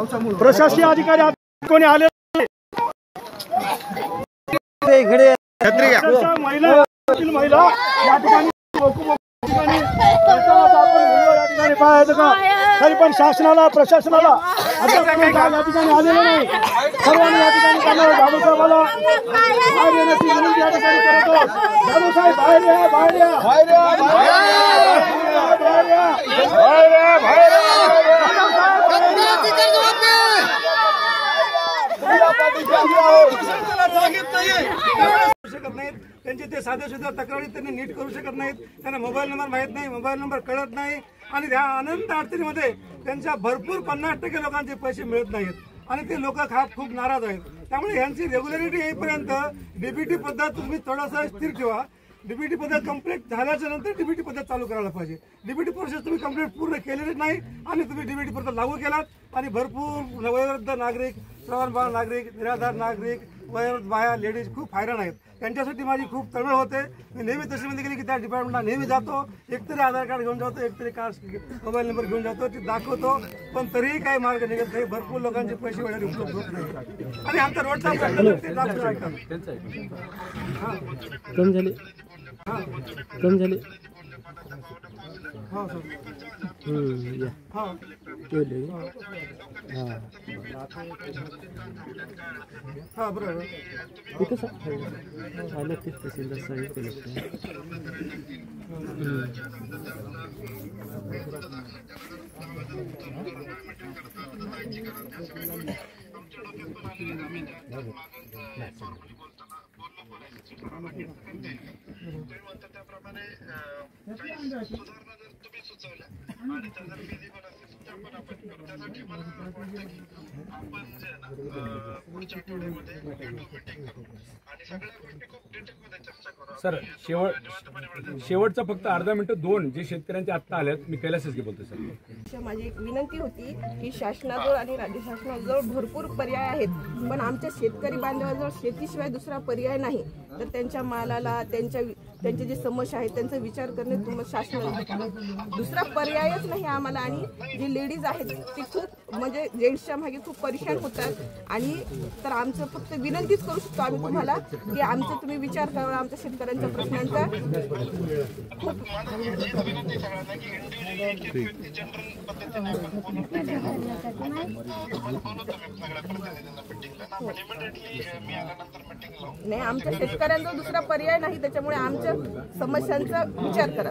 प्रशासकीय अधिकारी कोणी आले इकडे महिला या ठिकाणी पाहायचं का तरी पण शासनाला प्रशासनाला या ठिकाणी आलेलं नाही। सर्वांनी या ठिकाणी त्यांना बाबूसाहेबाला बाहेर येण्याची विनंती या ठिकाणी करतो। बाबूसाहेब बाहेर या, बाहेर या, बाहेर या, बाहेर या, बाहेर या, बाहेर शकत नाहीत। त्यांचे ते साधे सुद्धा तक्रारी त्यांनी नीट करू शकत नाहीत। त्यांना मोबाईल नंबर माहीत नाही, मोबाईल नंबर कळत नाही आणि त्या अनंत अडचणीमध्ये त्यांच्या भरपूर 50% लोकांचे पैसे मिळत नाहीत आणि ते लोक खूप नाराज आहेत। त्यामुळे यांची रेग्युलरिटी येईपर्यंत डीबीटी पद्धत तुम्ही थोडासा स्थिर ठेवा। डीबीटी पद्धत कंप्लीट झाल्याच्या नंतर डीबीटी पद्धत चालू करायला पाहिजे। डीबीटी प्रोसेस तुम्ही कंप्लीट पूर्ण केलेलीच नाही आणि तुम्ही डीबीटी पद्धत लागू केलात आणि भरपूर वयोवृद्ध नागरिक, श्रवणबाळ नागरिक, निराधार नागरिक, वयोवृद्ध बाया, लेडीज खूप हैराण आहेत। त्यांच्यासाठी माझी खूप तळमळ होते। मी नेहमी तहसीलमध्ये गेली की त्या डिपार्टमेंटला नेहमी जातो, एकतरी आधार कार्ड घेऊन जातो, एकतरी मोबाईल नंबर घेऊन जातो, ते दाखवतो, पण तरीही काही मार्ग निघत नाही। भरपूर लोकांचे पैसे वेळेवर उपलब्ध होत नाही आणि आमचा रोडचा प्रश्न ते दाखवून ऐकतात। कम झाले कम झाले हो सर हो हां बरोबर किती आलं ते तहसीलदार साहेब सर शेवटचा फक्त अर्धा मिनिट दोन जे शेतकऱ्यांचे आत्ता आलेत, मी कैलासच बोलतो सर। माझी एक विनंती होती की शासनाजवळ आणि राज्य शासनाजवळ भरपूर पर्याय आहेत, पण आमच्या शेतकरी बांधवाजवळ शेतीशिवाय दुसरा पर्याय नाही। तर त्यांच्या मालाला त्यांचे जे समस्या आहेत त्यांचा विचार करणे शासनाला दुसरा पर्यायच नाही आम्हाला। आणि जे लेडीज आहेत ते खूप म्हणजे जेंट्सच्या मागे खूप परेशान होतात आणि तर आमचं फक्त विनंतीच करू शकतो आम्ही तुम्हाला की आमचा तुम्ही विचार करा आमच्या शेतकऱ्यांच्या प्रश्नांचा। नाही आमच्या शेतकऱ्यांचा दुसरा पर्याय नाही, त्याच्यामुळे आमच्या समस्यांचा विचार करा।